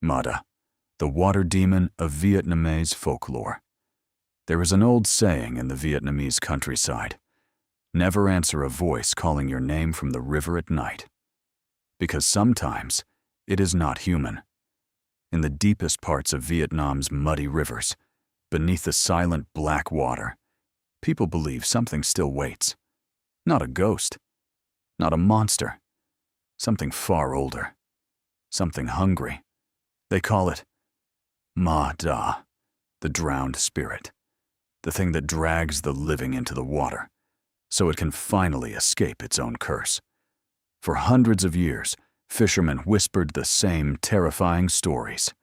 Mada, the water demon of Vietnamese folklore. There is an old saying in the Vietnamese countryside: never answer a voice calling your name from the river at night. Because sometimes it is not human. In the deepest parts of Vietnam's muddy rivers, beneath the silent black water, people believe something still waits. Not a ghost, not a monster, something far older, something hungry. They call it Ma Da, the drowned spirit, the thing that drags the living into the water, so it can finally escape its own curse. For hundreds of years, fishermen whispered the same terrifying stories.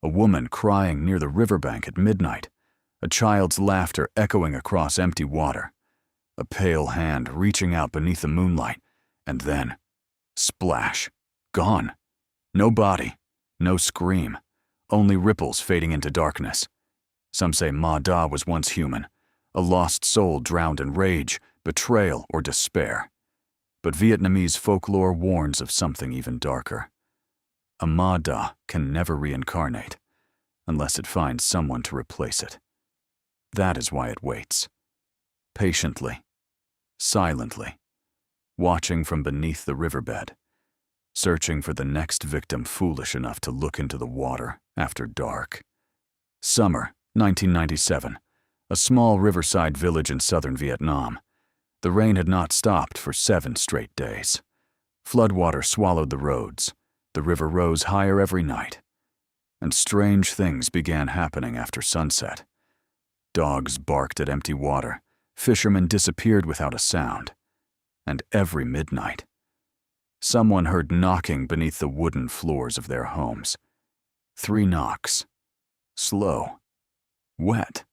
A woman crying near the riverbank at midnight, a child's laughter echoing across empty water, a pale hand reaching out beneath the moonlight, and then, splash, gone. No body, no scream, only ripples fading into darkness. Some say Ma Da was once human, a lost soul drowned in rage, betrayal, or despair. But Vietnamese folklore warns of something even darker. A Ma Da can never reincarnate, unless it finds someone to replace it. That is why it waits. Patiently, silently, watching from beneath the riverbed, searching for the next victim foolish enough to look into the water after dark. Summer, 1997, a small riverside village in southern Vietnam. The rain had not stopped for 7 straight days. Floodwater swallowed the roads. The river rose higher every night. And strange things began happening after sunset. Dogs barked at empty water. Fishermen disappeared without a sound. And every midnight, someone heard knocking beneath the wooden floors of their homes. 3 knocks. Slow. Wet.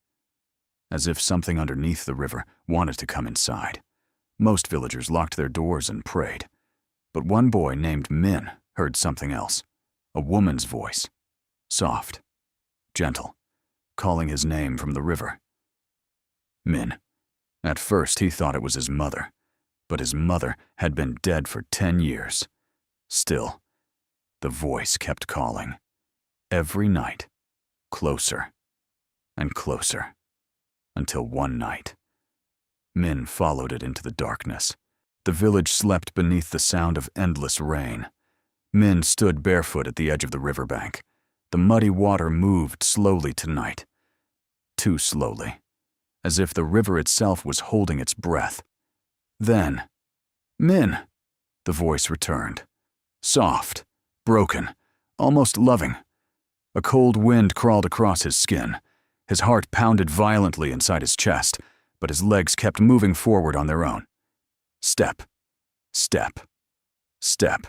As if something underneath the river wanted to come inside. Most villagers locked their doors and prayed. But one boy named Min heard something else. A woman's voice. Soft. Gentle. Calling his name from the river. Min. At first he thought it was his mother. But his mother had been dead for 10 years. Still, the voice kept calling. Every night. Closer. And closer. Until one night, Min followed it into the darkness. The village slept beneath the sound of endless rain. Min stood barefoot at the edge of the riverbank. The muddy water moved slowly tonight. Too slowly, as if the river itself was holding its breath. Then, Min, the voice returned. Soft, broken, almost loving. A cold wind crawled across his skin. His heart pounded violently inside his chest, but his legs kept moving forward on their own. Step, step, step.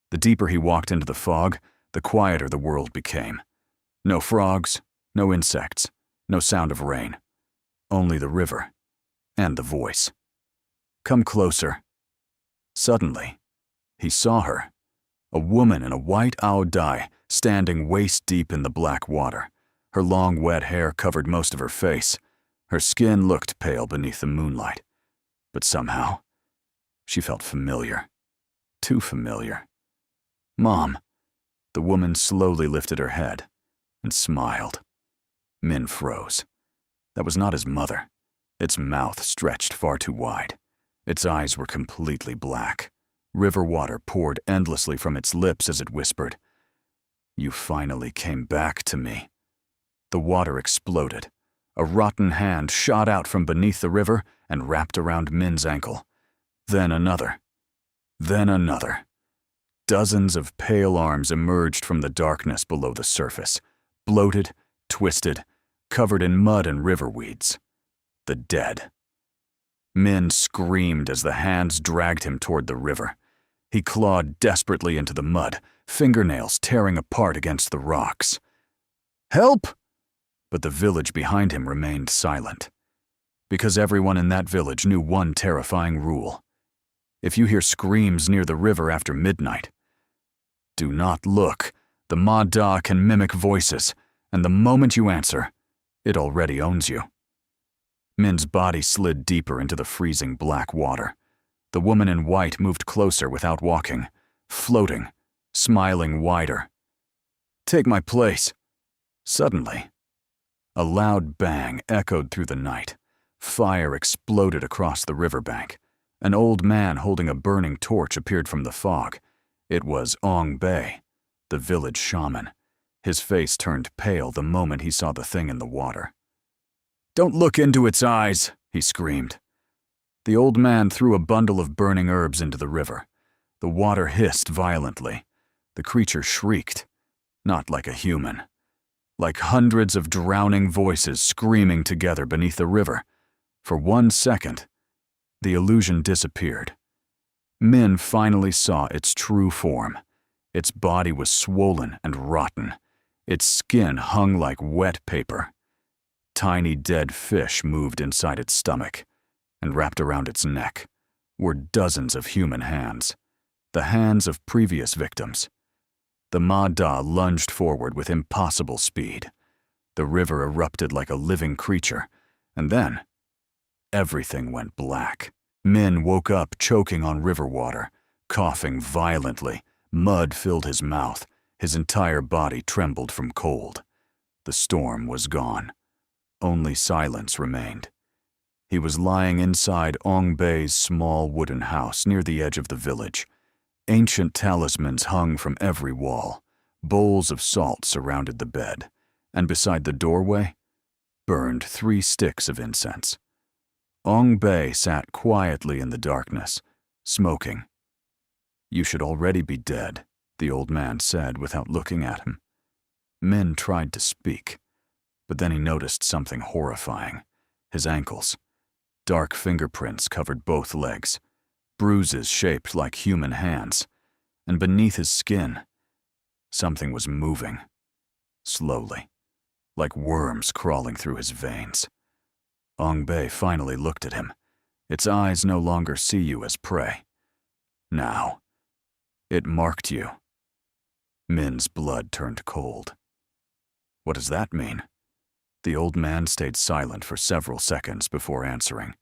The deeper he walked into the fog, the quieter the world became. No frogs, no insects, no sound of rain. Only the river and the voice. Come closer. Suddenly, he saw her. A woman in a white aloud, standing waist-deep in the black water. Her long, wet hair covered most of her face. Her skin looked pale beneath the moonlight. But somehow, she felt familiar. Too familiar. Mom. The woman slowly lifted her head and smiled. Min froze. That was not his mother. Its mouth stretched far too wide. Its eyes were completely black. River water poured endlessly from its lips as it whispered, "You finally came back to me." The water exploded. A rotten hand shot out from beneath the river and wrapped around Min's ankle. Then another. Then another. Dozens of pale arms emerged from the darkness below the surface, bloated, twisted, covered in mud and river weeds. The dead. Min screamed as the hands dragged him toward the river. He clawed desperately into the mud, fingernails tearing apart against the rocks. "Help!" But the village behind him remained silent. Because everyone in that village knew one terrifying rule. If you hear screams near the river after midnight, do not look. The Ma Da can mimic voices, and the moment you answer, it already owns you. Min's body slid deeper into the freezing black water. The woman in white moved closer without walking, floating, smiling wider. Take my place." Suddenly, a loud bang echoed through the night. Fire exploded across the riverbank. An old man holding a burning torch appeared from the fog. It was Ong Bay, the village shaman. His face turned pale the moment he saw the thing in the water. "Don't look into its eyes," he screamed. The old man threw a bundle of burning herbs into the river. The water hissed violently. The creature shrieked, not like a human, like hundreds of drowning voices screaming together beneath the river. For 1 second, the illusion disappeared. Min finally saw its true form. Its body was swollen and rotten. Its skin hung like wet paper. Tiny dead fish moved inside its stomach, and wrapped around its neck were dozens of human hands, the hands of previous victims. The Ma Da lunged forward with impossible speed. The river erupted like a living creature, and then everything went black. Min woke up choking on river water, coughing violently. Mud filled his mouth. His entire body trembled from cold. The storm was gone. Only silence remained. He was lying inside Ong Bay's small wooden house near the edge of the village. Ancient talismans hung from every wall. Bowls of salt surrounded the bed, and beside the doorway burned 3 sticks of incense. Ong Bay sat quietly in the darkness, smoking. "You should already be dead," the old man said without looking at him. Min tried to speak, but then he noticed something horrifying. His ankles. Dark fingerprints covered both legs, bruises shaped like human hands, and beneath his skin, something was moving, slowly, like worms crawling through his veins. Ong Bay finally looked at him. Its eyes no longer see you as prey. Now, it marked you. Min's blood turned cold. "What does that mean?" The old man stayed silent for several seconds before answering.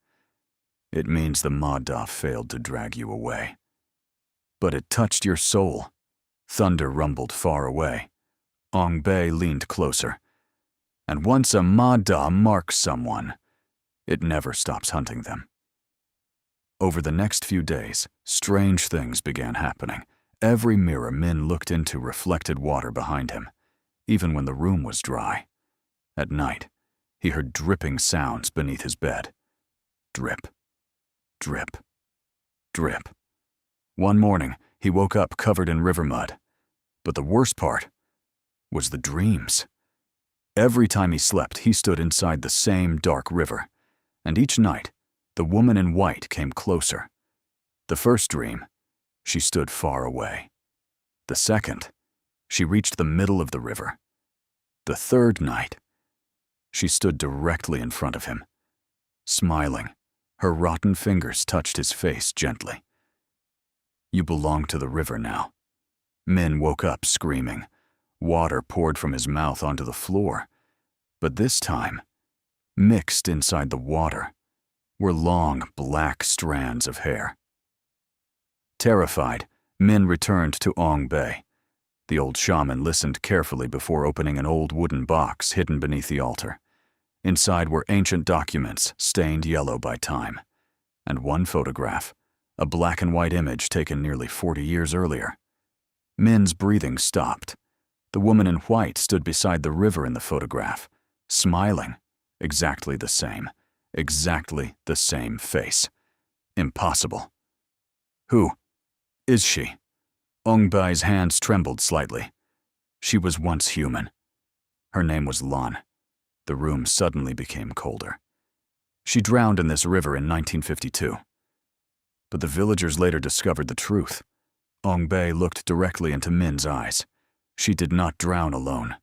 "It means the Ma Da failed to drag you away. But it touched your soul." Thunder rumbled far away. Ong Bay leaned closer. "And once a Ma Da marks someone, it never stops hunting them." Over the next few days, strange things began happening. Every mirror Min looked into reflected water behind him, even when the room was dry. At night, he heard dripping sounds beneath his bed. Drip, drip, drip. One morning, he woke up covered in river mud. But the worst part was the dreams. Every time he slept, he stood inside the same dark river. And each night, the woman in white came closer. The first dream, she stood far away. The second, she reached the middle of the river. The third night, she stood directly in front of him. Smiling, her rotten fingers touched his face gently. "You belong to the river now." Min woke up screaming. Water poured from his mouth onto the floor. But this time, mixed inside the water, were long, black strands of hair. Terrified, Min returned to Ong Bay. The old shaman listened carefully before opening an old wooden box hidden beneath the altar. Inside were ancient documents stained yellow by time, and one photograph, a black and white image taken nearly 40 years earlier. Min's breathing stopped. The woman in white stood beside the river in the photograph, smiling, exactly the same face. Impossible. "Who is she?" Ong Bai's hands trembled slightly. She was once human. Her name was Lan. The room suddenly became colder. She drowned in this river in 1952. But the villagers later discovered the truth. Ong Bai looked directly into Min's eyes. She did not drown alone.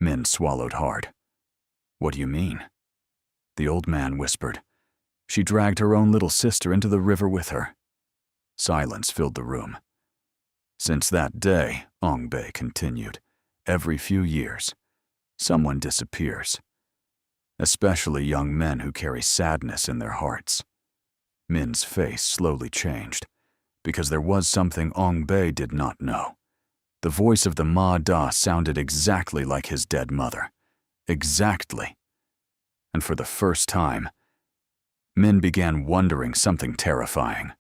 Min swallowed hard. "What do you mean?" The old man whispered. "She dragged her own little sister into the river with her." Silence filled the room. Since that day, Ong Bai continued, every few years, someone disappears, especially young men who carry sadness in their hearts. Min's face slowly changed, because there was something Ong Bai did not know. The voice of the Ma Da sounded exactly like his dead mother. Exactly. And for the first time, Min began wondering something terrifying.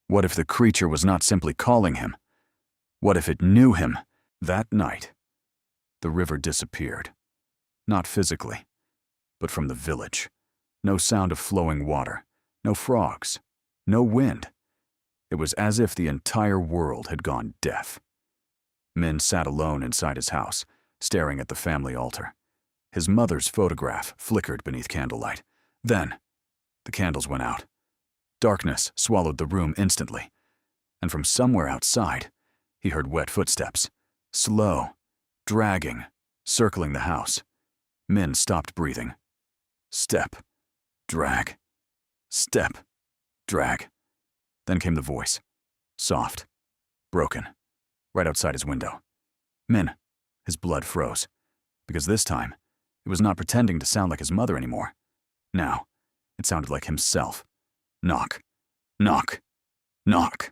What if the creature was not simply calling him? What if it knew him? That night, the river disappeared. Not physically, but from the village. No sound of flowing water, no frogs, no wind. It was as if the entire world had gone deaf. Min sat alone inside his house, staring at the family altar. His mother's photograph flickered beneath candlelight. Then, the candles went out. Darkness swallowed the room instantly, and from somewhere outside, he heard wet footsteps, slow, dragging, circling the house. Min stopped breathing. Step, drag, step, drag. Then came the voice, soft, broken, right outside his window. Min, his blood froze, because this time, it was not pretending to sound like his mother anymore. Now, it sounded like himself. Knock, knock, knock.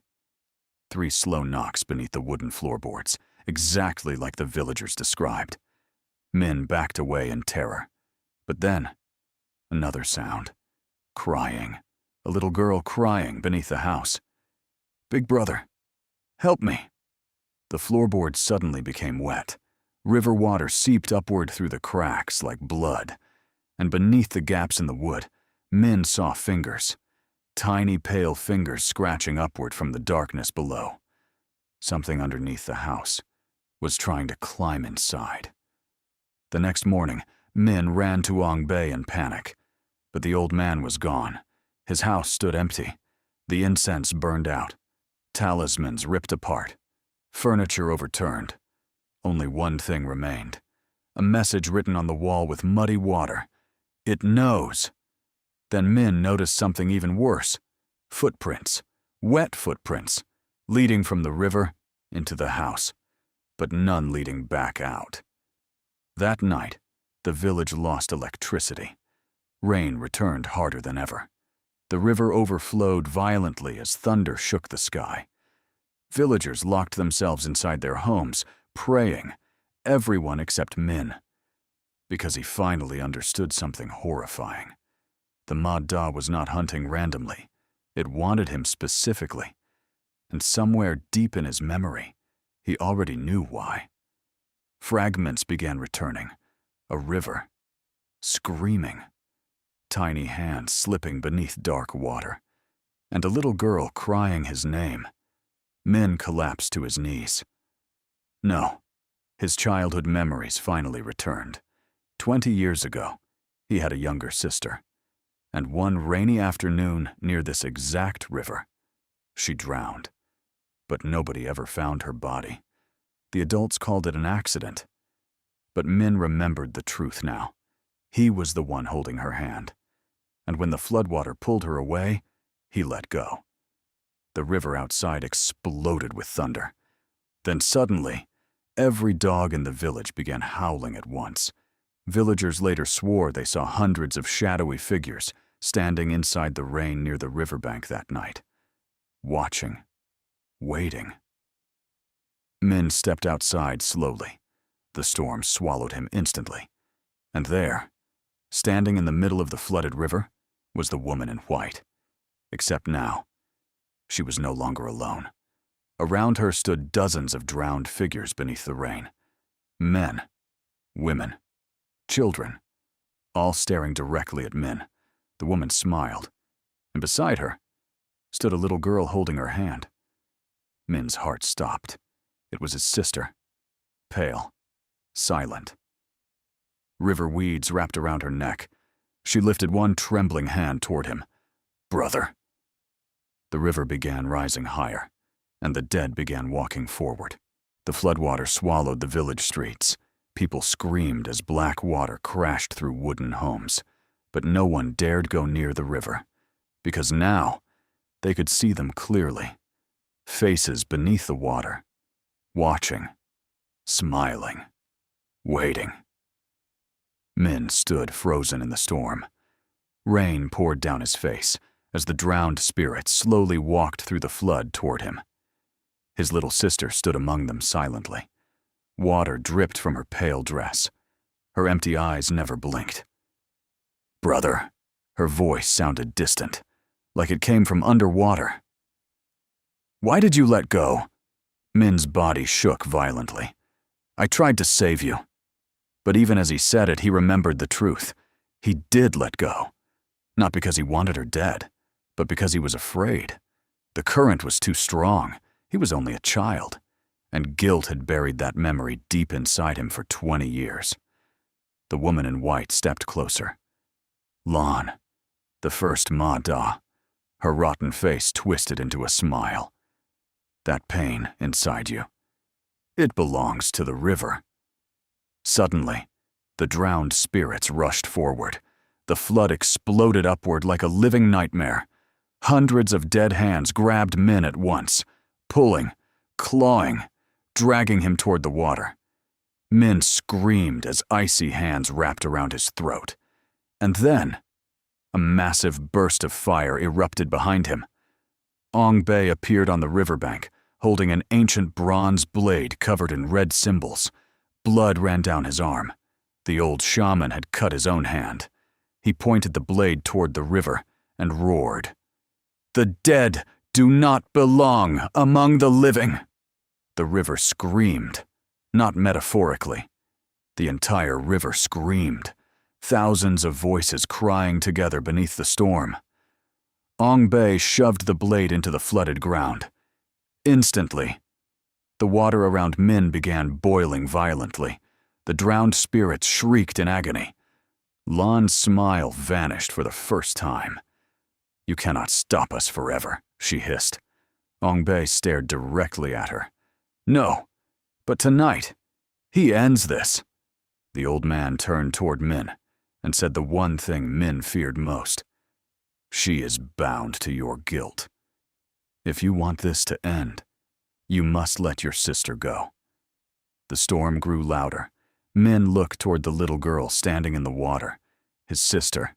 3 slow knocks beneath the wooden floorboards, exactly like the villagers described. Min backed away in terror. But then, another sound. Crying. A little girl crying beneath the house. Big brother, help me. The floorboards suddenly became wet. River water seeped upward through the cracks like blood. And beneath the gaps in the wood, Min saw fingers. Tiny pale fingers scratching upward from the darkness below. Something underneath the house was trying to climb inside. The next morning, Min ran to Ong Bay in panic. But the old man was gone. His house stood empty. The incense burned out. Talismans ripped apart. Furniture overturned. Only one thing remained. A message written on the wall with muddy water. It knows. Then Min noticed something even worse. Footprints. Wet footprints. Leading from the river into the house. But none leading back out. That night, the village lost electricity. Rain returned harder than ever. The river overflowed violently as thunder shook the sky. Villagers locked themselves inside their homes, praying, everyone except Min, because he finally understood something horrifying. The Ma Da was not hunting randomly. It wanted him specifically. And somewhere deep in his memory, he already knew why. Fragments began returning. A river. Screaming. Tiny hands slipping beneath dark water. And a little girl crying his name. Min collapsed to his knees. No. His childhood memories finally returned. 20 years ago, he had a younger sister. And one rainy afternoon near this exact river, she drowned. But nobody ever found her body. The adults called it an accident. But Min remembered the truth now. He was the one holding her hand. And when the floodwater pulled her away, he let go. The river outside exploded with thunder. Then suddenly, every dog in the village began howling at once. Villagers later swore they saw hundreds of shadowy figures standing inside the rain near the riverbank that night. Watching. Waiting. Min stepped outside slowly. The storm swallowed him instantly. And there, standing in the middle of the flooded river, was the woman in white. Except now, she was no longer alone. Around her stood dozens of drowned figures beneath the rain. Men, women, children, all staring directly at Min. The woman smiled, and beside her stood a little girl holding her hand. Min's heart stopped. It was his sister, pale, silent. River weeds wrapped around her neck. She lifted one trembling hand toward him. Brother. The river began rising higher, and the dead began walking forward. The floodwater swallowed the village streets. People screamed as black water crashed through wooden homes. But no one dared go near the river, because now they could see them clearly. Faces beneath the water, watching, smiling, waiting. Min stood frozen in the storm. Rain poured down his face as the drowned spirit slowly walked through the flood toward him. His little sister stood among them silently. Water dripped from her pale dress. Her empty eyes never blinked. "Brother," her voice sounded distant, like it came from underwater. "Why did you let go?" Min's body shook violently. "I tried to save you." But even as he said it, he remembered the truth. He did let go. Not because he wanted her dead, but because he was afraid. The current was too strong. He was only a child, and guilt had buried that memory deep inside him for 20 years. The woman in white stepped closer. Lon, the first Ma Da, her rotten face twisted into a smile. "That pain inside you, it belongs to the river." Suddenly, the drowned spirits rushed forward. The flood exploded upward like a living nightmare. Hundreds of dead hands grabbed Min at once, pulling, clawing, dragging him toward the water. Min screamed as icy hands wrapped around his throat. And then, a massive burst of fire erupted behind him. Ong Bay appeared on the riverbank, holding an ancient bronze blade covered in red symbols. Blood ran down his arm. The old shaman had cut his own hand. He pointed the blade toward the river and roared, "The dead do not belong among the living." The river screamed, not metaphorically. The entire river screamed, thousands of voices crying together beneath the storm. Ong Bay shoved the blade into the flooded ground. Instantly, the water around Min began boiling violently. The drowned spirits shrieked in agony. Lon's smile vanished for the first time. "You cannot stop us forever," she hissed. Ong Bay stared directly at her. "No, but tonight, he ends this." The old man turned toward Min and said the one thing Min feared most. "She is bound to your guilt. If you want this to end, you must let your sister go." The storm grew louder. Min looked toward the little girl standing in the water, his sister,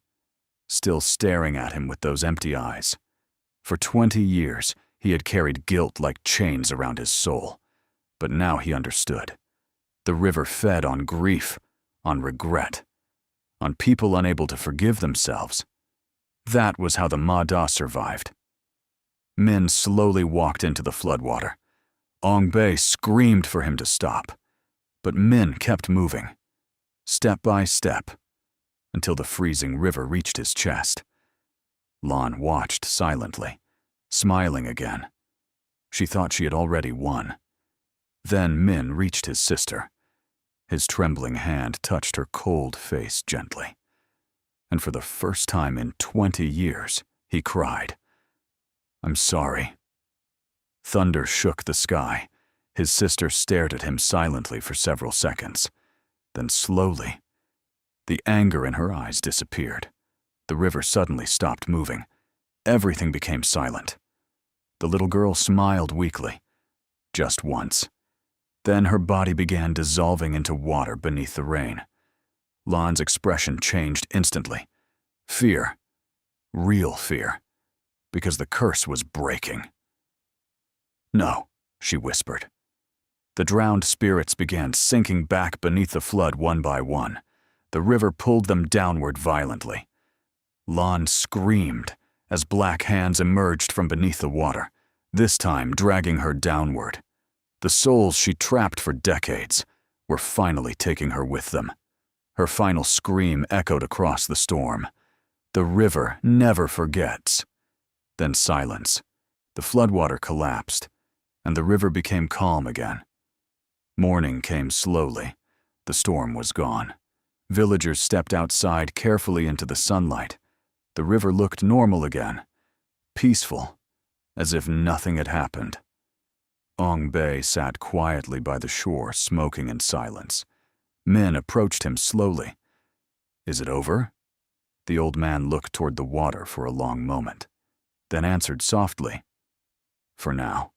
still staring at him with those empty eyes. For 20 years, he had carried guilt like chains around his soul. But now he understood. The river fed on grief, on regret, on people unable to forgive themselves. That was how the Ma Da survived. Min slowly walked into the floodwater. Ong Bay screamed for him to stop, but Min kept moving, step by step, until the freezing river reached his chest. Lon watched silently, smiling again. She thought she had already won. Then Min reached his sister. His trembling hand touched her cold face gently. And for the first time in 20 years, he cried, "I'm sorry." Thunder shook the sky. His sister stared at him silently for several seconds. Then slowly, the anger in her eyes disappeared. The river suddenly stopped moving. Everything became silent. The little girl smiled weakly, just once. Then her body began dissolving into water beneath the rain. Lon's expression changed instantly. Fear. Real fear. Because the curse was breaking. "No," she whispered. The drowned spirits began sinking back beneath the flood one by one. The river pulled them downward violently. Lon screamed as black hands emerged from beneath the water, this time dragging her downward. The souls she trapped for decades were finally taking her with them. Her final scream echoed across the storm. The river never forgets. Then silence. The floodwater collapsed, and the river became calm again. Morning came slowly. The storm was gone. Villagers stepped outside carefully into the sunlight. The river looked normal again, peaceful, as if nothing had happened. Ong Bay sat quietly by the shore, smoking in silence. Min approached him slowly. "Is it over?" The old man looked toward the water for a long moment, then answered softly, "For now."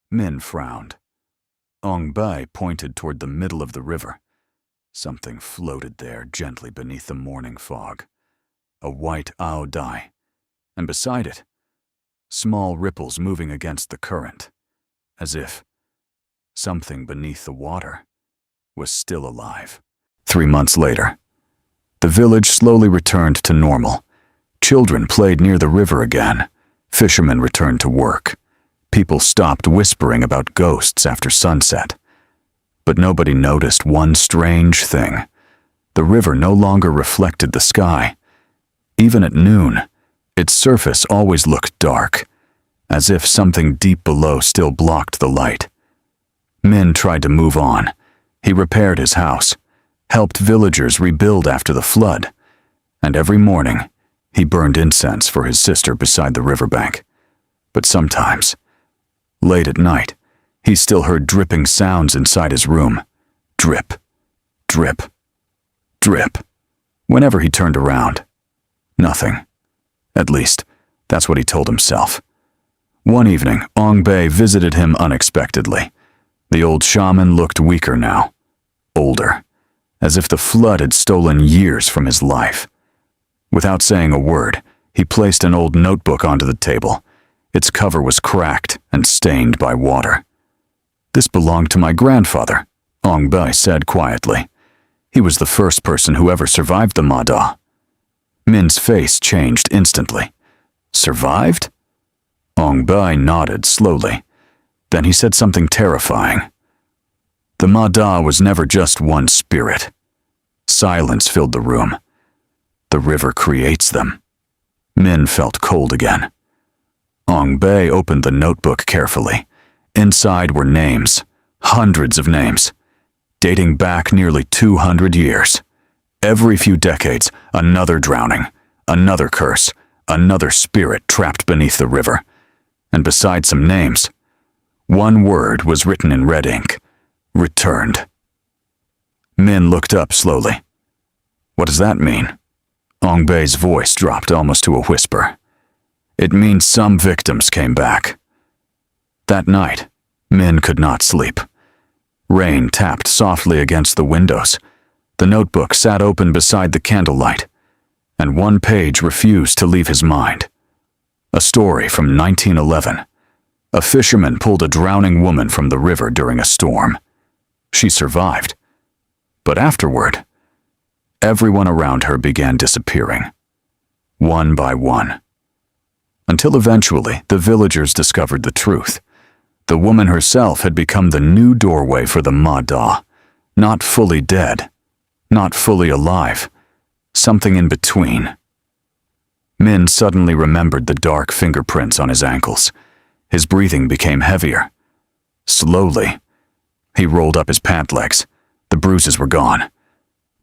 Min frowned. Ong Bay pointed toward the middle of the river. Something floated there gently beneath the morning fog. A white aloud, and beside it, small ripples moving against the current. as if something beneath the water was still alive. 3 months later, the village slowly returned to normal. Children played near the river again. Fishermen returned to work. People stopped whispering about ghosts after sunset. But nobody noticed one strange thing. The river no longer reflected the sky. Even at noon, its surface always looked dark, as if something deep below still blocked the light. Min tried to move on. He repaired his house, helped villagers rebuild after the flood, and every morning he burned incense for his sister beside the riverbank. But sometimes, late at night, he still heard dripping sounds inside his room. Drip, drip, drip. Whenever he turned around, nothing. At least, that's what he told himself. One evening, Ong Bei visited him unexpectedly. The old shaman looked weaker now, older, as if the flood had stolen years from his life. Without saying a word, he placed an old notebook onto the table. Its cover was cracked and stained by water. "This belonged to my grandfather," Ong Bei said quietly. "He was the first person who ever survived the Ma Da." Min's face changed instantly. "Survived?" Ong Bei nodded slowly. Then he said something terrifying. "The Ma Da was never just one spirit." Silence filled the room. "The river creates them." Min felt cold again. Ong Bei opened the notebook carefully. Inside were names, hundreds of names, dating back nearly 200 years. Every few decades, another drowning, another curse, another spirit trapped beneath the river. And beside some names, one word was written in red ink: returned. Min looked up slowly. "What does that mean?" Ong Bei's voice dropped almost to a whisper. "It means some victims came back." That night, Min could not sleep. Rain tapped softly against the windows. The notebook sat open beside the candlelight, and one page refused to leave his mind. A story from 1911. A fisherman pulled a drowning woman from the river during a storm. She survived. But afterward, everyone around her began disappearing, one by one. Until eventually, the villagers discovered the truth. The woman herself had become the new doorway for the Ma Da, not fully dead, not fully alive, something in between. Min suddenly remembered the dark fingerprints on his ankles. His breathing became heavier. Slowly, he rolled up his pant legs. The bruises were gone.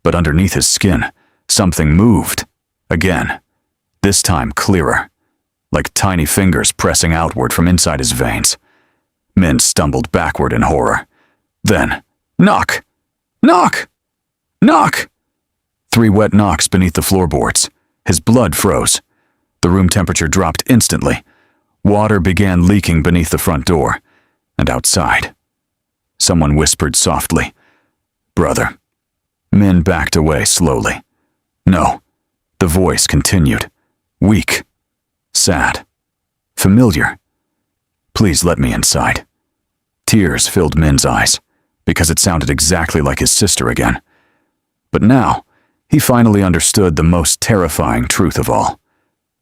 But underneath his skin, something moved. Again, this time clearer, like tiny fingers pressing outward from inside his veins. Min stumbled backward in horror. Then, knock! Knock! Knock! 3 wet knocks beneath the floorboards. His blood froze. The room temperature dropped instantly. Water began leaking beneath the front door. And outside, someone whispered softly, "Brother." Min backed away slowly. No, the voice continued. Weak. Sad. Familiar. "Please let me inside." Tears filled Min's eyes, because it sounded exactly like his sister again. But now, he finally understood the most terrifying truth of all.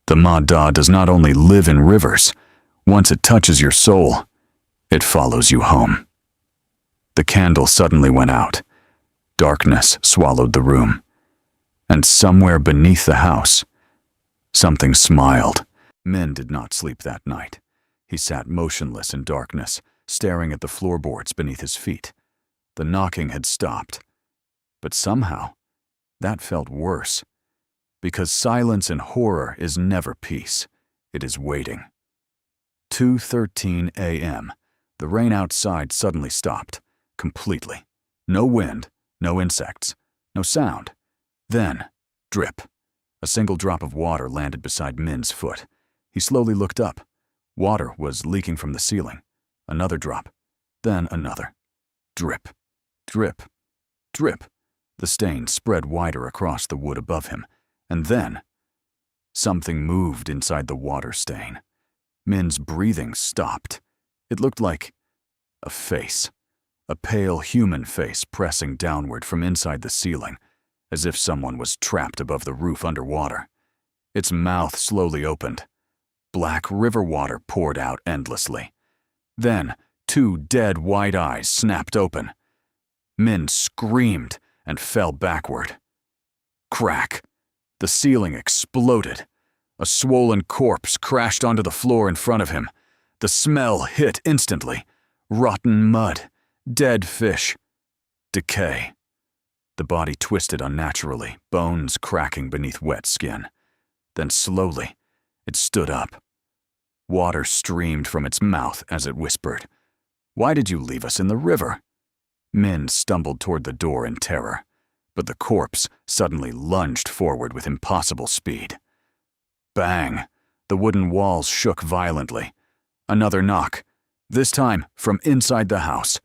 The Ma Da does not only live in rivers. Once it touches your soul, it follows you home. The candle suddenly went out. Darkness swallowed the room. And somewhere beneath the house, something smiled. Min did not sleep that night. He sat motionless in darkness, staring at the floorboards beneath his feet. The knocking had stopped. But somehow, that felt worse. Because silence and horror is never peace. It is waiting. 2:13 a.m. The rain outside suddenly stopped. Completely. No wind, no insects, no sound. Then, drip. A single drop of water landed beside Min's foot. He slowly looked up. Water was leaking from the ceiling. Another drop. Then another. Drip. Drip. Drip. The stain spread wider across the wood above him. And then, something moved inside the water stain. Min's breathing stopped. It looked like A face. A pale human face pressing downward from inside the ceiling, as if someone was trapped above the roof underwater. Its mouth slowly opened. Black river water poured out endlessly. Then, 2 dead white eyes snapped open. Min screamed and fell backward. Crack! The ceiling exploded. A swollen corpse crashed onto the floor in front of him. The smell hit instantly. Rotten mud, dead fish, decay. The body twisted unnaturally, bones cracking beneath wet skin. Then slowly, it stood up. Water streamed from its mouth as it whispered, "Why did you leave us in the river?" Min stumbled toward the door in terror, but the corpse suddenly lunged forward with impossible speed. Bang! The wooden walls shook violently. Another knock, this time from inside the house.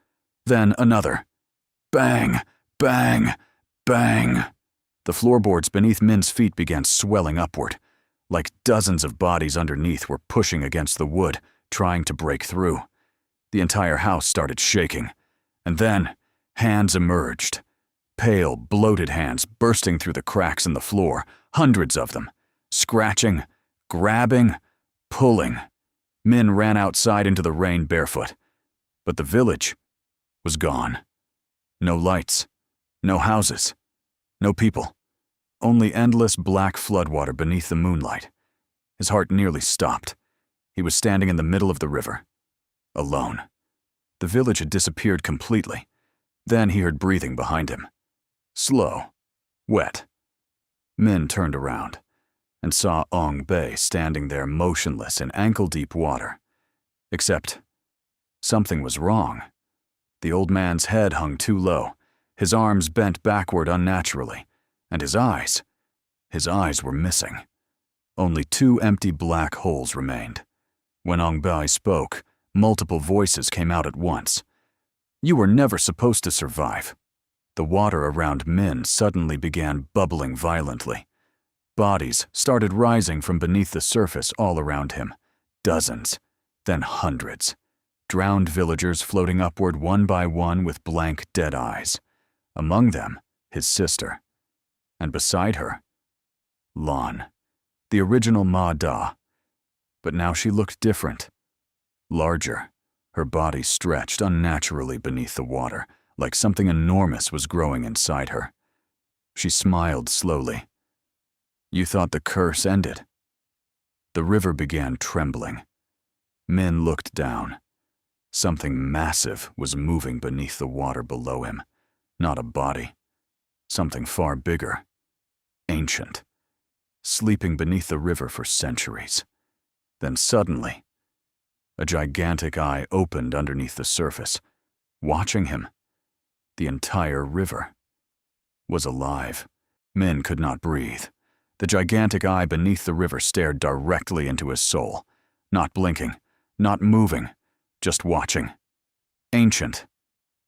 Then another. Bang! Bang! Bang! The floorboards beneath Min's feet began swelling upward, like dozens of bodies underneath were pushing against the wood, trying to break through. The entire house started shaking, and then hands emerged. Pale, bloated hands bursting through the cracks in the floor, hundreds of them, scratching, grabbing, pulling. Min ran outside into the rain barefoot, but the village was gone. No lights, no houses, no people. Only endless black floodwater beneath the moonlight. His heart nearly stopped. He was standing in the middle of the river, alone. The village had disappeared completely. Then he heard breathing behind him. Slow, wet. Min turned around and saw Ong Bei standing there motionless in ankle-deep water. Except something was wrong. The old man's head hung too low, his arms bent backward unnaturally, and his eyes were missing. Only 2 empty black holes remained. When Ong Bei spoke, multiple voices came out at once. "You were never supposed to survive." The water around Min suddenly began bubbling violently. Bodies started rising from beneath the surface all around him. Dozens, then hundreds. Drowned villagers floating upward one by one with blank, dead eyes. Among them, his sister. And beside her, Lon, the original Ma Da. But now she looked different. Larger, her body stretched unnaturally beneath the water, like something enormous was growing inside her. She smiled slowly. "You thought the curse ended?" The river began trembling. Min looked down. Something massive was moving beneath the water below him. Not a body. Something far bigger. Ancient. Sleeping beneath the river for centuries. Then suddenly, a gigantic eye opened underneath the surface, watching him. The entire river was alive. Min could not breathe. The gigantic eye beneath the river stared directly into his soul, not blinking, not moving, just watching. Ancient,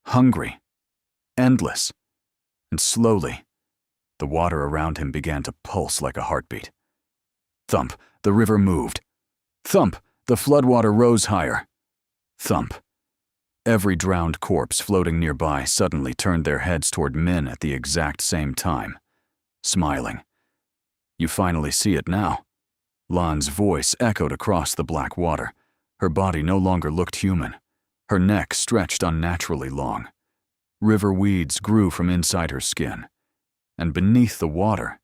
hungry, endless, and slowly, the water around him began to pulse like a heartbeat. Thump, the river moved. Thump, the floodwater rose higher. Thump. Every drowned corpse floating nearby suddenly turned their heads toward Min at the exact same time, smiling. "You finally see it now." Lan's voice echoed across the black water. Her body no longer looked human. Her neck stretched unnaturally long. River weeds grew from inside her skin. And beneath the water,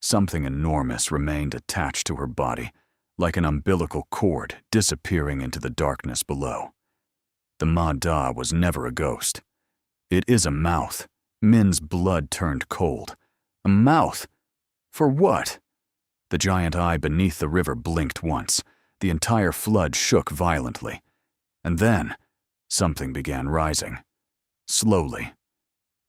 something enormous remained attached to her body, like an umbilical cord disappearing into the darkness below. The Ma Da was never a ghost. It is a mouth. Min's blood turned cold. A mouth? For what? The giant eye beneath the river blinked once. The entire flood shook violently. And then, something began rising. Slowly.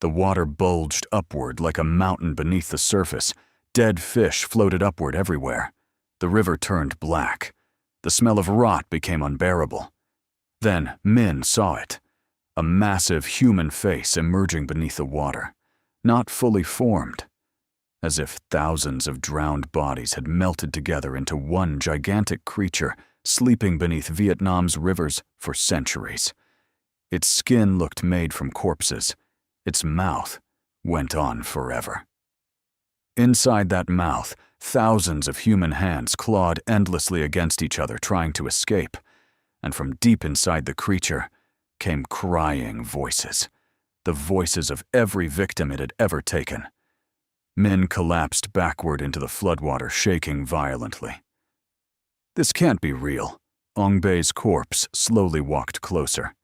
The water bulged upward like a mountain beneath the surface. Dead fish floated upward everywhere. The river turned black. The smell of rot became unbearable. Then Min saw it. A massive human face emerging beneath the water. Not fully formed. As if thousands of drowned bodies had melted together into one gigantic creature sleeping beneath Vietnam's rivers for centuries. Its skin looked made from corpses. Its mouth went on forever. Inside that mouth, thousands of human hands clawed endlessly against each other trying to escape, and from deep inside the creature came crying voices, the voices of every victim it had ever taken. Min collapsed backward into the floodwater, shaking violently. This can't be real. Ong Bei's corpse slowly walked closer.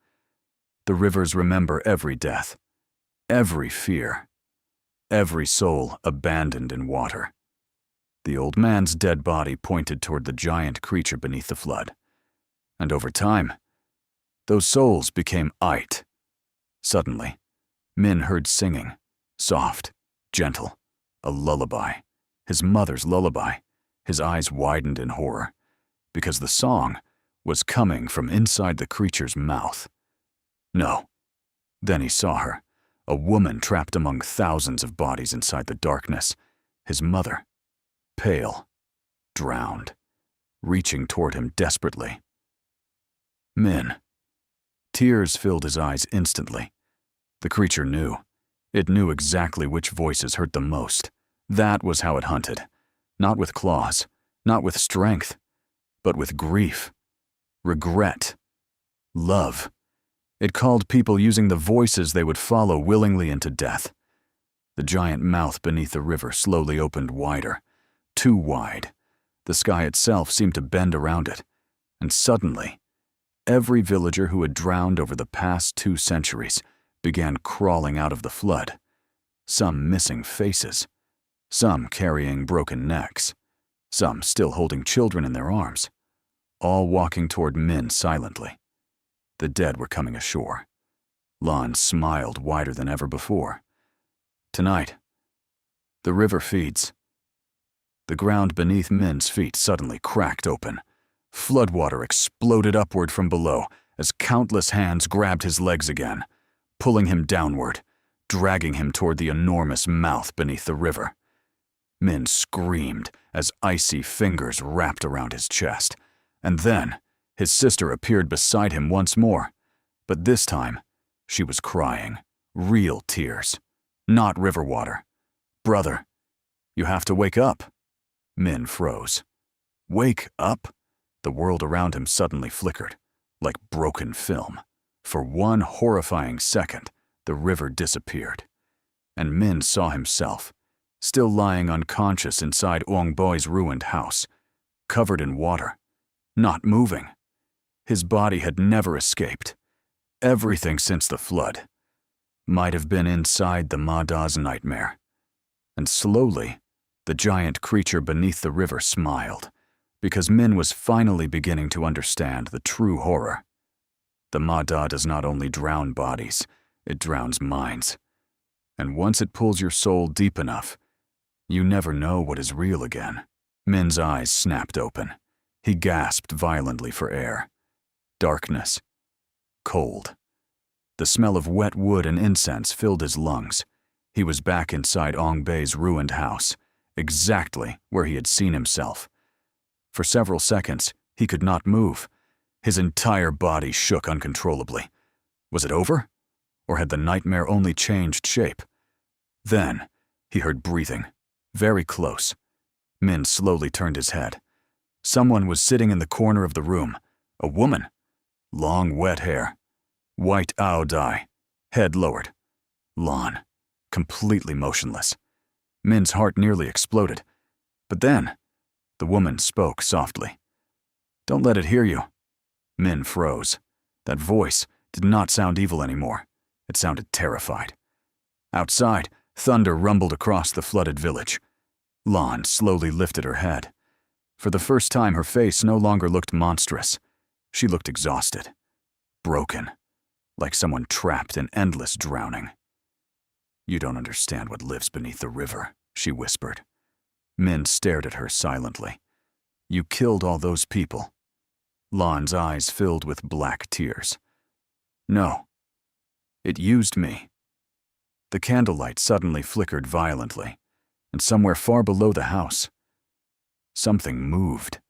The rivers remember every death, every fear, every soul abandoned in water. The old man's dead body pointed toward the giant creature beneath the flood. And over time, those souls became Ait. Suddenly, Min heard singing, soft, gentle, a lullaby, his mother's lullaby. His eyes widened in horror, because the song was coming from inside the creature's mouth. No. Then he saw her, a woman trapped among thousands of bodies inside the darkness. His mother, pale, drowned, reaching toward him desperately. Min. Tears filled his eyes instantly. The creature knew. It knew exactly which voices hurt the most. That was how it hunted. Not with claws, not with strength, but with grief, regret, love. It called people using the voices they would follow willingly into death. The giant mouth beneath the river slowly opened wider, too wide. The sky itself seemed to bend around it, and suddenly, every villager who had drowned over the past 2 centuries began crawling out of the flood, some missing faces, some carrying broken necks, some still holding children in their arms, all walking toward Min silently. The dead were coming ashore. Lon smiled wider than ever before. Tonight, the river feeds. The ground beneath Min's feet suddenly cracked open. Floodwater exploded upward from below as countless hands grabbed his legs again, pulling him downward, dragging him toward the enormous mouth beneath the river. Min screamed as icy fingers wrapped around his chest, and then his sister appeared beside him once more, but this time she was crying, real tears, not river water. "Brother, you have to wake up." Min froze. Wake up? The world around him suddenly flickered, like broken film. For one horrifying second, the river disappeared, and Min saw himself, still lying unconscious inside Ong Bei's ruined house, covered in water, not moving. His body had never escaped. Everything since the flood might have been inside the Ma Da's nightmare. And slowly, the giant creature beneath the river smiled, because Min was finally beginning to understand the true horror. The Ma Da does not only drown bodies, it drowns minds. And once it pulls your soul deep enough, you never know what is real again. Min's eyes snapped open. He gasped violently for air. Darkness. Cold. The smell of wet wood and incense filled his lungs. He was back inside Ong Bei's ruined house, exactly where he had seen himself. For several seconds, he could not move. His entire body shook uncontrollably. Was it over? Or had the nightmare only changed shape? Then, he heard breathing, very close. Min slowly turned his head. Someone was sitting in the corner of the room, a woman. Long, wet hair, white ao dye, head lowered. Lon, completely motionless. Min's heart nearly exploded. But then, the woman spoke softly. "Don't let it hear you." Min froze. That voice did not sound evil anymore. It sounded terrified. Outside, thunder rumbled across the flooded village. Lon slowly lifted her head. For the first time, her face no longer looked monstrous. She looked exhausted, broken, like someone trapped in endless drowning. "You don't understand what lives beneath the river," she whispered. Min stared at her silently. "You killed all those people." Lon's eyes filled with black tears. "No. It used me." The candlelight suddenly flickered violently, and somewhere far below the house, something moved.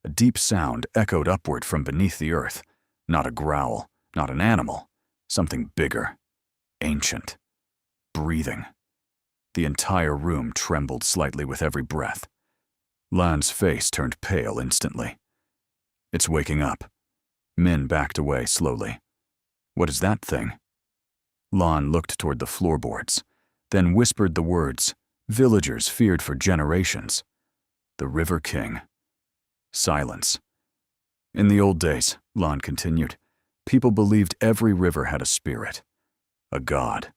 A deep sound echoed upward from beneath the earth. Not a growl, not an animal. Something bigger, ancient, breathing. The entire room trembled slightly with every breath. Lan's face turned pale instantly. It's waking up. Min backed away slowly. What is that thing? Lan looked toward the floorboards, then whispered the words villagers feared for generations. The River King. Silence. In the old days, Lan continued, people believed every river had a spirit, a god.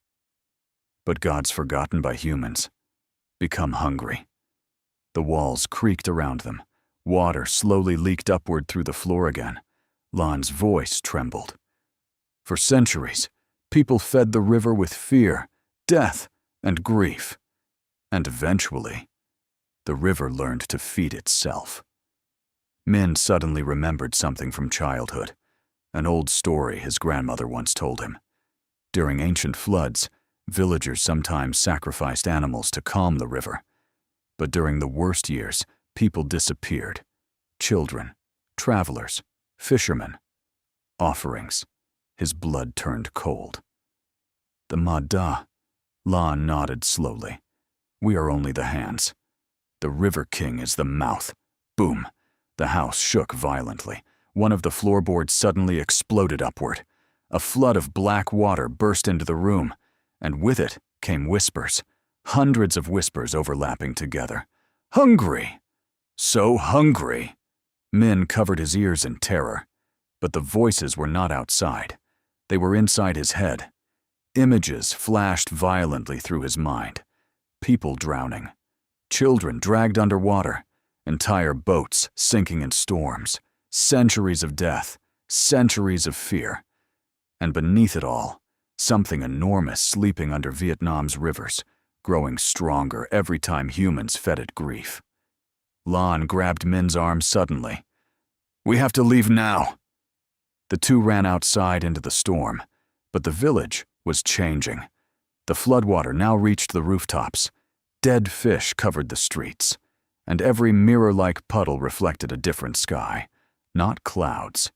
But gods forgotten by humans become hungry. The walls creaked around them. Water slowly leaked upward through the floor again. Lan's voice trembled. For centuries, people fed the river with fear, death, and grief. And eventually, the river learned to feed itself. Min suddenly remembered something from childhood, an old story his grandmother once told him. During ancient floods, villagers sometimes sacrificed animals to calm the river. But during the worst years, people disappeared. Children, travelers, fishermen, offerings. His blood turned cold. The Mada. Lan nodded slowly. We are only the hands. The River King is the mouth. Boom. The house shook violently. One of the floorboards suddenly exploded upward. A flood of black water burst into the room, and with it came whispers. Hundreds of whispers overlapping together. Hungry! So hungry! Min covered his ears in terror. But the voices were not outside. They were inside his head. Images flashed violently through his mind. People drowning. Children dragged underwater. Entire boats sinking in storms. Centuries of death. Centuries of fear. And beneath it all, something enormous sleeping under Vietnam's rivers, growing stronger every time humans fed it grief. Lan grabbed Min's arm suddenly. We have to leave now. The two ran outside into the storm, but the village was changing. The floodwater now reached the rooftops. Dead fish covered the streets, and every mirror-like puddle reflected a different sky. Not clouds,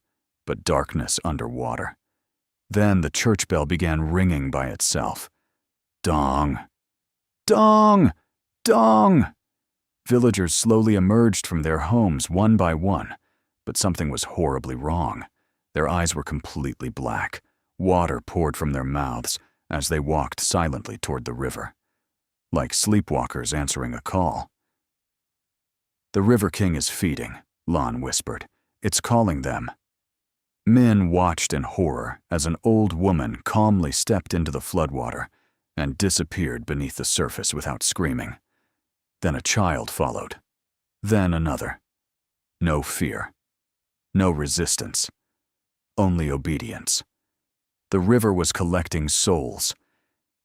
but darkness underwater. Then the church bell began ringing by itself. Dong! Dong! Dong! Villagers slowly emerged from their homes one by one, but something was horribly wrong. Their eyes were completely black. Water poured from their mouths as they walked silently toward the river, like sleepwalkers answering a call. The River King is feeding, Lan whispered. It's calling them. Min watched in horror as an old woman calmly stepped into the floodwater and disappeared beneath the surface without screaming. Then a child followed. Then another. No fear. No resistance. Only obedience. The river was collecting souls,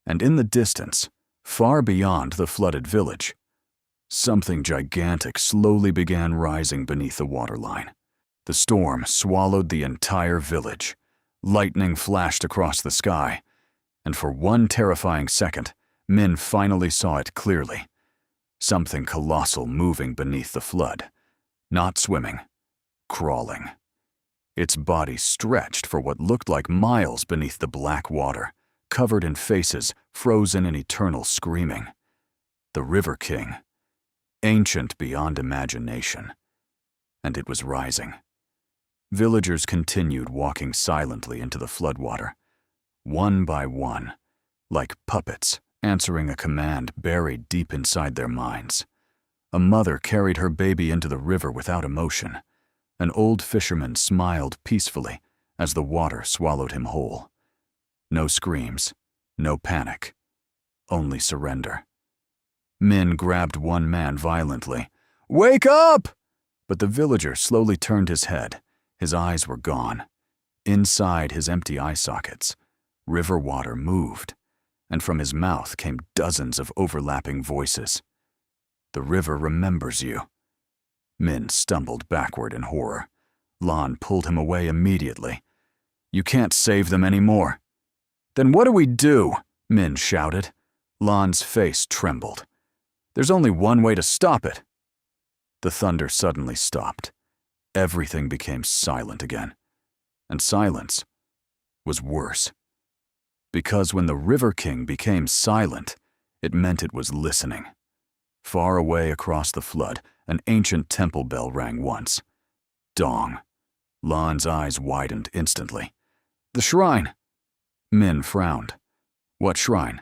and in the distance, far beyond the flooded village, something gigantic slowly began rising beneath the waterline. The storm swallowed the entire village. Lightning flashed across the sky, and for one terrifying second, Min finally saw it clearly. Something colossal moving beneath the flood. Not swimming, crawling. Its body stretched for what looked like miles beneath the black water, covered in faces frozen in eternal screaming. The River King, ancient beyond imagination. And it was rising. Villagers continued walking silently into the floodwater, one by one, like puppets answering a command buried deep inside their minds. A mother carried her baby into the river without emotion. An old fisherman smiled peacefully as the water swallowed him whole. No screams, no panic, only surrender. Min grabbed one man violently. Wake up! But the villager slowly turned his head. His eyes were gone. Inside his empty eye sockets, river water moved, and from his mouth came dozens of overlapping voices. The river remembers you. Min stumbled backward in horror. Lan pulled him away immediately. You can't save them anymore. Then what do we do? Min shouted. Lan's face trembled. There's only one way to stop it. The thunder suddenly stopped. Everything became silent again. And silence was worse. Because when the River King became silent, it meant it was listening. Far away across the flood, an ancient temple bell rang once. Dong. Lan's eyes widened instantly. The shrine! Min frowned. What shrine?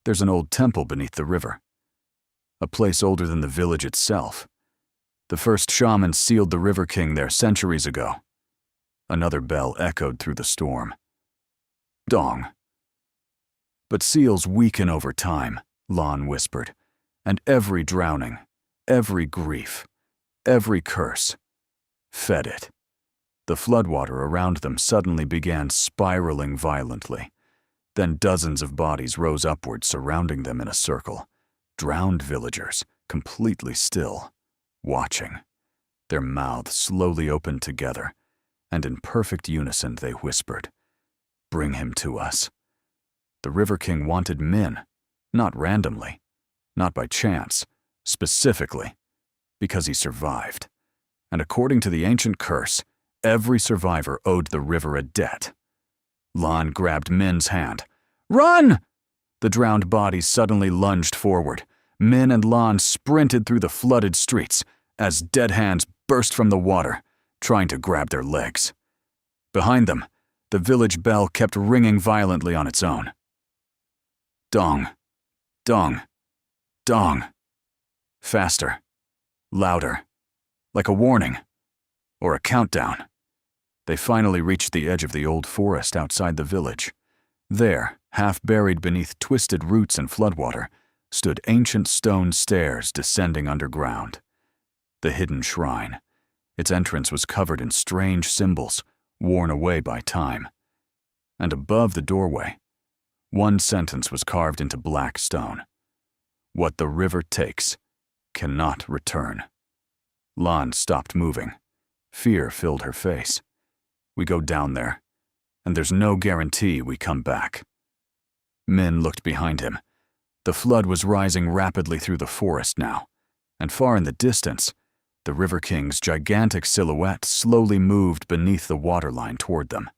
There's an old temple beneath the river. A place older than the village itself. The first shaman sealed the River King there centuries ago. Another bell echoed through the storm. Dong. But seals weaken over time, Lan whispered, and every drowning, every grief, every curse, fed it. The floodwater around them suddenly began spiraling violently. Then dozens of bodies rose upward, surrounding them in a circle. Drowned villagers, completely still, watching. Their mouths slowly opened together, and in perfect unison they whispered, "Bring him to us." The River King wanted Min, not randomly, not by chance, specifically, because he survived. And according to the ancient curse, every survivor owed the river a debt. Lan grabbed Min's hand. "Run!" The drowned bodies suddenly lunged forward. Min and Lan sprinted through the flooded streets as dead hands burst from the water, trying to grab their legs. Behind them, the village bell kept ringing violently on its own. Dong, dong, dong. Faster, louder, like a warning, or a countdown. They finally reached the edge of the old forest outside the village. There, half buried beneath twisted roots and floodwater, stood ancient stone stairs descending underground. The hidden shrine. Its entrance was covered in strange symbols, worn away by time. And above the doorway, one sentence was carved into black stone. "What the river takes cannot return." Lan stopped moving. Fear filled her face. "We go down there, and there's no guarantee we come back." Min looked behind him. The flood was rising rapidly through the forest now, and far in the distance, the River King's gigantic silhouette slowly moved beneath the waterline toward them.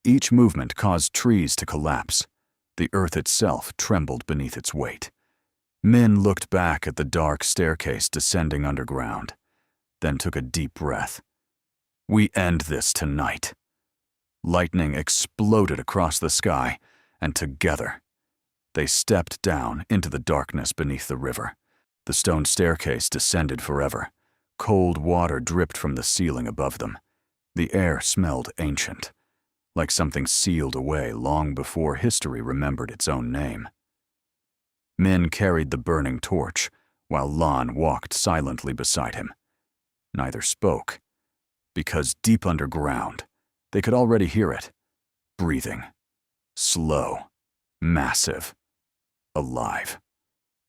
Each movement caused trees to collapse. The earth itself trembled beneath its weight. Min looked back at the dark staircase descending underground, then took a deep breath. "We end this tonight." Lightning exploded across the sky, and together, they stepped down into the darkness beneath the river. The stone staircase descended forever. Cold water dripped from the ceiling above them. The air smelled ancient, like something sealed away long before history remembered its own name. Min carried the burning torch, while Lan walked silently beside him. Neither spoke, because deep underground, they could already hear it, breathing, slow, massive, alive.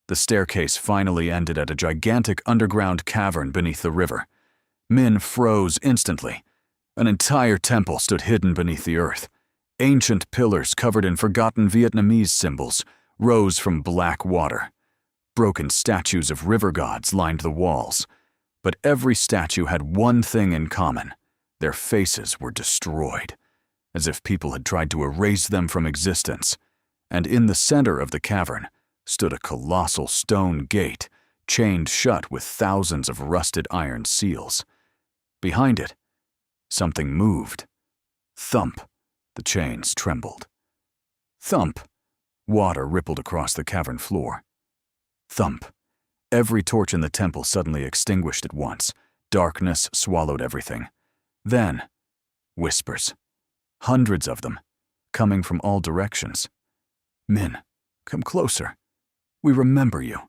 The staircase finally ended at a gigantic underground cavern beneath the river. Min froze instantly. An entire temple stood hidden beneath the earth. Ancient pillars covered in forgotten Vietnamese symbols rose from black water. Broken statues of river gods lined the walls. But every statue had one thing in common. Their faces were destroyed, as if people had tried to erase them from existence. And in the center of the cavern stood a colossal stone gate, chained shut with thousands of rusted iron seals. Behind it, something moved. Thump, the chains trembled. Thump, water rippled across the cavern floor. Thump, every torch in the temple suddenly extinguished at once. Darkness swallowed everything. Then, whispers, hundreds of them, coming from all directions. "Min, come closer. We remember you."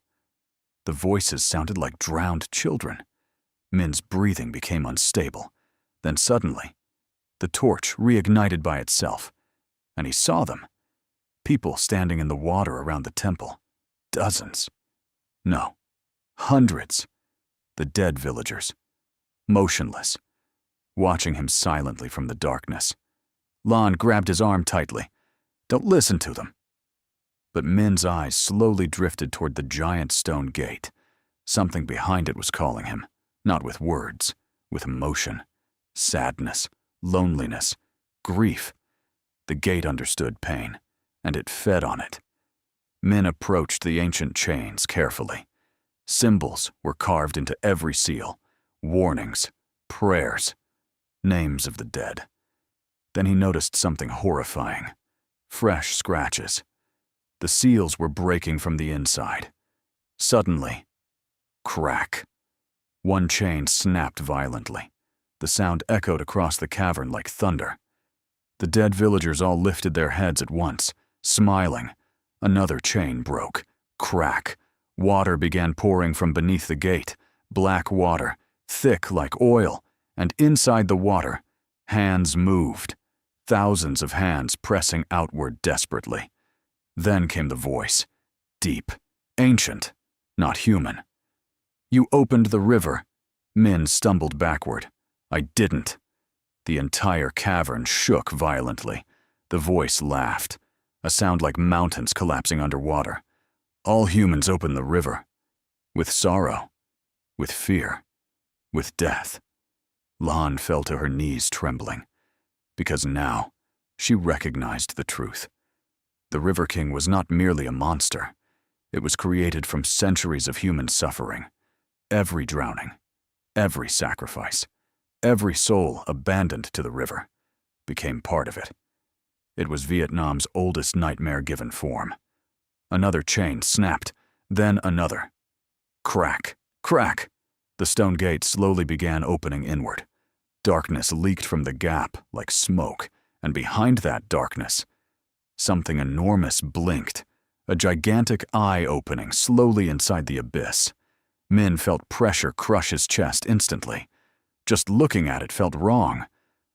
The voices sounded like drowned children. Min's breathing became unstable. Then suddenly, the torch reignited by itself, and he saw them. People standing in the water around the temple. Dozens. No, hundreds. The dead villagers. Motionless, watching him silently from the darkness. Lan grabbed his arm tightly. "Don't listen to them." But Min's eyes slowly drifted toward the giant stone gate. Something behind it was calling him, not with words, with emotion. Sadness, loneliness, grief. The gate understood pain, and it fed on it. Min approached the ancient chains carefully. Symbols were carved into every seal, warnings, prayers, names of the dead. Then he noticed something horrifying. Fresh scratches. The seals were breaking from the inside. Suddenly, crack. One chain snapped violently. The sound echoed across the cavern like thunder. The dead villagers all lifted their heads at once, smiling. Another chain broke. Crack. Water began pouring from beneath the gate. Black water, thick like oil, and inside the water, hands moved. Thousands of hands pressing outward desperately. Then came the voice. Deep. Ancient. Not human. You opened the river. Min stumbled backward. I didn't. The entire cavern shook violently. The voice laughed, a sound like mountains collapsing underwater. All humans open the river. With sorrow. With fear. With death. Lan fell to her knees trembling. Because now, she recognized the truth. The River King was not merely a monster. It was created from centuries of human suffering. Every drowning, every sacrifice, every soul abandoned to the river became part of it. It was Vietnam's oldest nightmare given form. Another chain snapped, then another. Crack, crack! The stone gate slowly began opening inward. Darkness leaked from the gap like smoke, and behind that darkness, something enormous blinked, a gigantic eye opening slowly inside the abyss. Min felt pressure crush his chest instantly. Just looking at it felt wrong,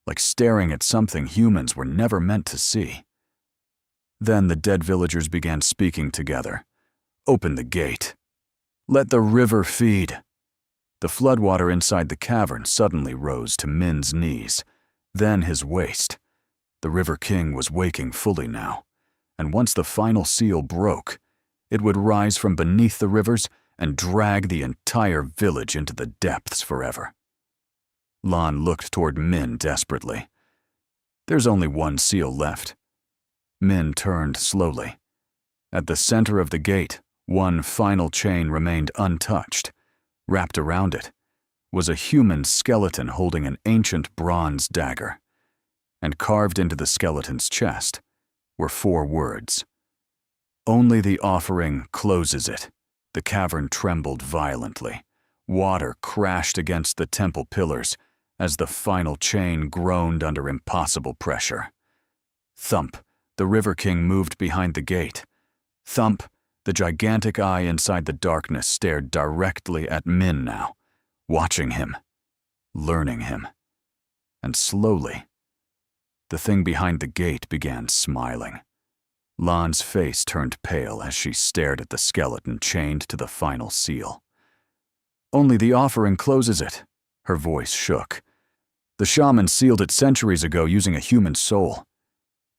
like staring at something humans were never meant to see. Then the dead villagers began speaking together. Open the gate. Let the river feed. The floodwater inside the cavern suddenly rose to Min's knees, then his waist. The River King was waking fully now, and once the final seal broke, it would rise from beneath the rivers and drag the entire village into the depths forever. Lan looked toward Min desperately. There's only one seal left. Min turned slowly. At the center of the gate, one final chain remained untouched. Wrapped around it was a human skeleton holding an ancient bronze dagger. And carved into the skeleton's chest were 4 words. Only the offering closes it. The cavern trembled violently. Water crashed against the temple pillars as the final chain groaned under impossible pressure. Thump, the River King moved behind the gate. Thump, the gigantic eye inside the darkness stared directly at Min now, watching him, learning him. And slowly, the thing behind the gate began smiling. Lan's face turned pale as she stared at the skeleton chained to the final seal. Only the offering closes it. Her voice shook. The shaman sealed it centuries ago using a human soul.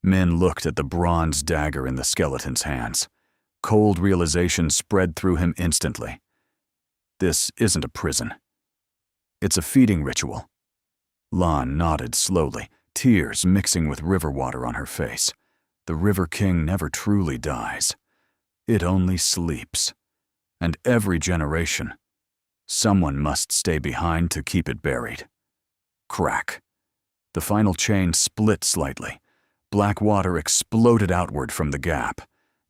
Min looked at the bronze dagger in the skeleton's hands. Cold realization spread through him instantly. This isn't a prison. It's a feeding ritual. Lan nodded slowly, tears mixing with river water on her face. The River King never truly dies. It only sleeps. And every generation, someone must stay behind to keep it buried. Crack. The final chain split slightly. Black water exploded outward from the gap.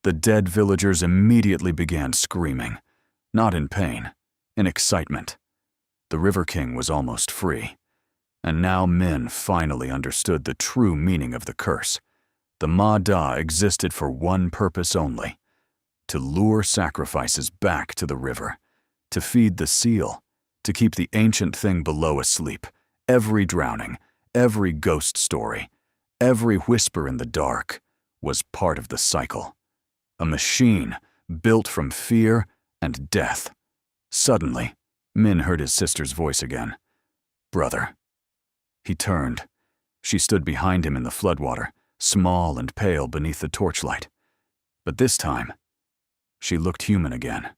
The dead villagers immediately began screaming, not in pain, in excitement. The River King was almost free. And now Min finally understood the true meaning of the curse. The Ma Da existed for one purpose only: to lure sacrifices back to the river, to feed the seal, to keep the ancient thing below asleep. Every drowning, every ghost story, every whisper in the dark was part of the cycle. A machine built from fear and death. Suddenly, Min heard his sister's voice again. Brother. He turned. She stood behind him in the floodwater, small and pale beneath the torchlight. But this time, she looked human again.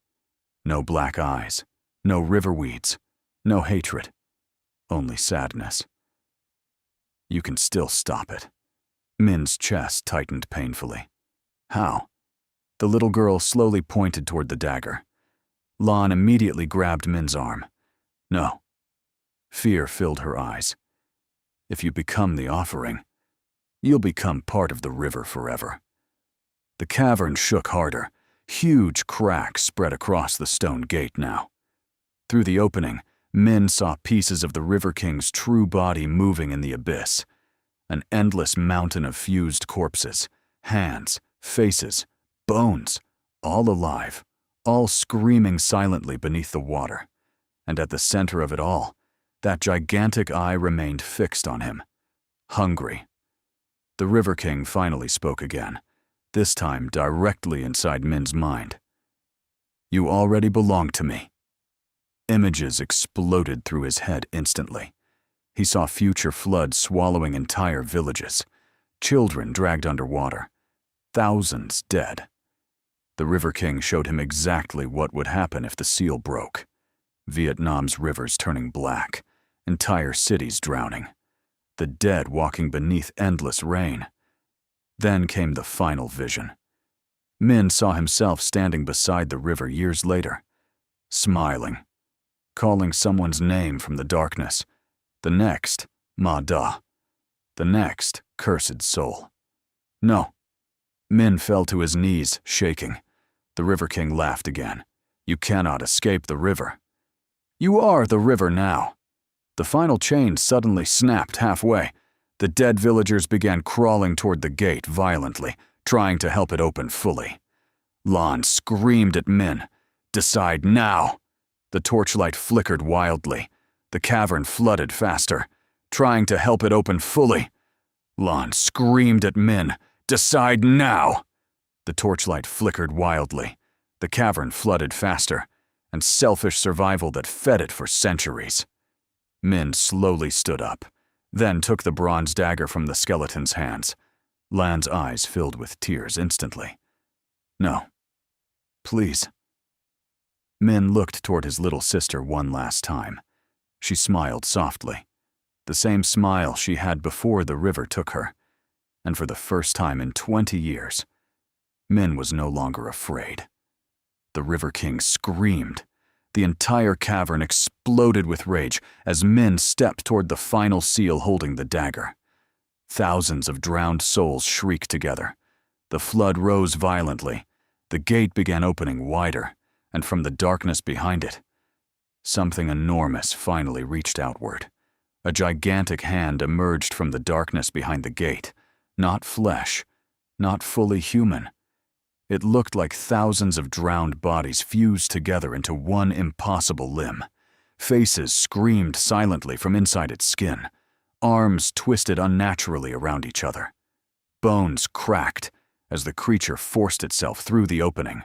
No black eyes, no river weeds, no hatred, only sadness. You can still stop it. Min's chest tightened painfully. How? The little girl slowly pointed toward the dagger. Lon immediately grabbed Min's arm. No. Fear filled her eyes. If you become the offering, you'll become part of the river forever. The cavern shook harder. Huge cracks spread across the stone gate now. Through the opening, Min saw pieces of the River King's true body moving in the abyss. An endless mountain of fused corpses, hands, faces, bones, all alive, all screaming silently beneath the water. And at the center of it all, that gigantic eye remained fixed on him, hungry. The River King finally spoke again, this time directly inside Min's mind. You already belong to me. Images exploded through his head instantly. He saw future floods swallowing entire villages, children dragged underwater, thousands dead. The River King showed him exactly what would happen if the seal broke. Vietnam's rivers turning black, entire cities drowning, the dead walking beneath endless rain. Then came the final vision. Min saw himself standing beside the river years later, smiling, calling someone's name from the darkness. The next, Ma Da. The next, cursed soul. No. Min fell to his knees, shaking. The River King laughed again. You cannot escape the river. You are the river now. The final chain suddenly snapped halfway. The dead villagers began crawling toward the gate violently, trying to help it open fully. Lon screamed at Min. Decide now. The torchlight flickered wildly. The cavern flooded faster, trying to help it open fully. Lon screamed at Min. Decide now. The torchlight flickered wildly. The cavern flooded faster, and selfish survival that fed it for centuries. Min slowly stood up, then took the bronze dagger from the skeleton's hands. Lan's eyes filled with tears instantly. No. Please. Min looked toward his little sister one last time. She smiled softly, the same smile she had before the river took her. And for the first time in 20 years, Min was no longer afraid. The River King screamed. The entire cavern exploded with rage as Min stepped toward the final seal holding the dagger. Thousands of drowned souls shrieked together. The flood rose violently. The gate began opening wider, and from the darkness behind it, something enormous finally reached outward. A gigantic hand emerged from the darkness behind the gate. Not flesh, not fully human. It looked like thousands of drowned bodies fused together into one impossible limb. Faces screamed silently from inside its skin. Arms twisted unnaturally around each other. Bones cracked as the creature forced itself through the opening.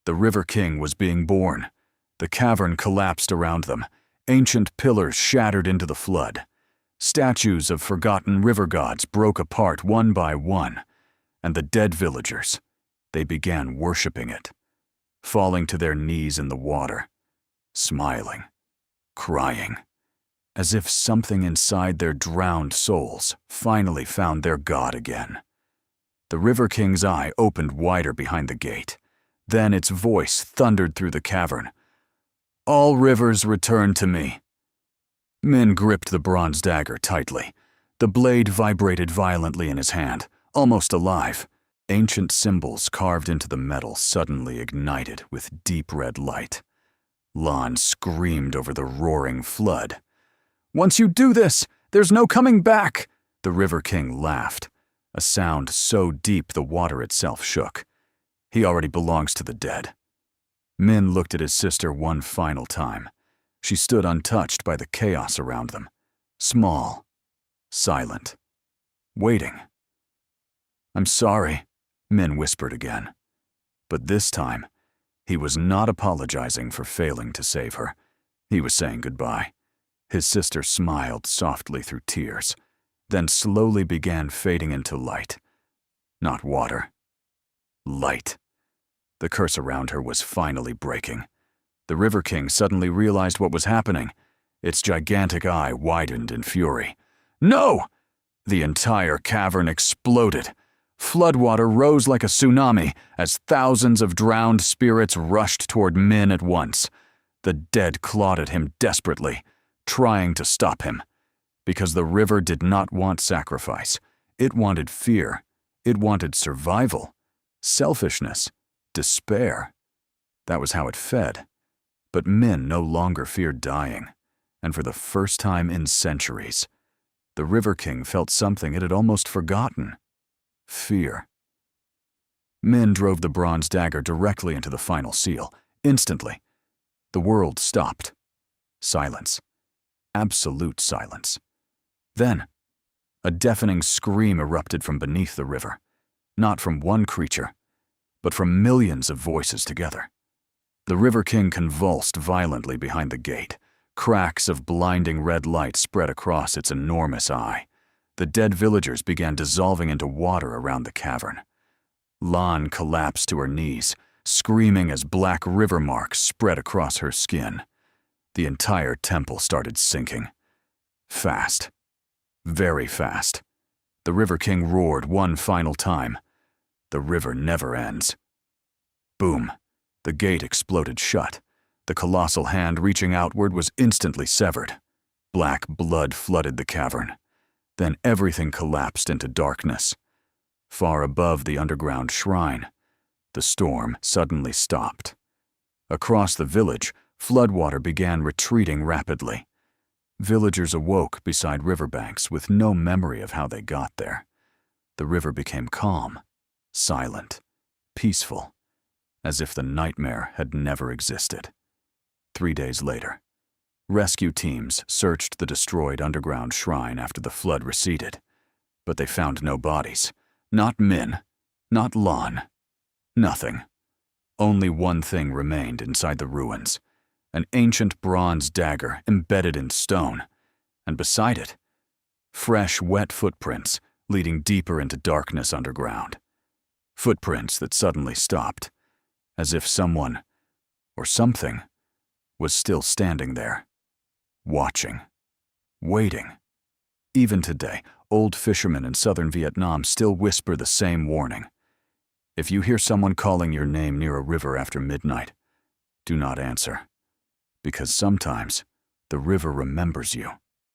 The River King was being born. The cavern collapsed around them. Ancient pillars shattered into the flood. Statues of forgotten river gods broke apart one by one, and the dead villagers, they began worshiping it, falling to their knees in the water, smiling, crying, as if something inside their drowned souls finally found their god again. The River King's eye opened wider behind the gate. Then its voice thundered through the cavern. All rivers return to me. Min gripped the bronze dagger tightly. The blade vibrated violently in his hand, almost alive. Ancient symbols carved into the metal suddenly ignited with deep red light. Lon screamed over the roaring flood. Once you do this, there's no coming back! The River King laughed, a sound so deep the water itself shook. He already belongs to the dead. Min looked at his sister one final time. She stood untouched by the chaos around them, small, silent, waiting. I'm sorry, Min whispered again. But this time, he was not apologizing for failing to save her. He was saying goodbye. His sister smiled softly through tears, then slowly began fading into light. Not water. Light. The curse around her was finally breaking. The River King suddenly realized what was happening. Its gigantic eye widened in fury. No! The entire cavern exploded. Floodwater rose like a tsunami as thousands of drowned spirits rushed toward Min at once. The dead clawed at him desperately, trying to stop him. Because the river did not want sacrifice. It wanted fear. It wanted survival. Selfishness. Despair. That was how it fed. But Min no longer feared dying. And for the first time in centuries, the River King felt something it had almost forgotten. Fear. Min drove the bronze dagger directly into the final seal. Instantly, the world stopped. Silence. Absolute silence. Then, a deafening scream erupted from beneath the river. Not from one creature, but from millions of voices together. The River King convulsed violently behind the gate. Cracks of blinding red light spread across its enormous eye. The dead villagers began dissolving into water around the cavern. Lan collapsed to her knees, screaming as black river marks spread across her skin. The entire temple started sinking. Fast. Very fast. The River King roared one final time. The river never ends. Boom. The gate exploded shut. The colossal hand reaching outward was instantly severed. Black blood flooded the cavern. Then everything collapsed into darkness. Far above the underground shrine, the storm suddenly stopped. Across the village, floodwater began retreating rapidly. Villagers awoke beside riverbanks with no memory of how they got there. The river became calm, silent, peaceful, as if the nightmare had never existed. 3 days later, rescue teams searched the destroyed underground shrine after the flood receded, but they found no bodies. Not Min, not Lan, nothing. Only one thing remained inside the ruins, an ancient bronze dagger embedded in stone, and beside it, fresh, wet footprints leading deeper into darkness underground. Footprints that suddenly stopped, as if someone, or something, was still standing there, watching, waiting. Even today, old fishermen in southern Vietnam still whisper the same warning. If you hear someone calling your name near a river after midnight, do not answer, because sometimes the river remembers you.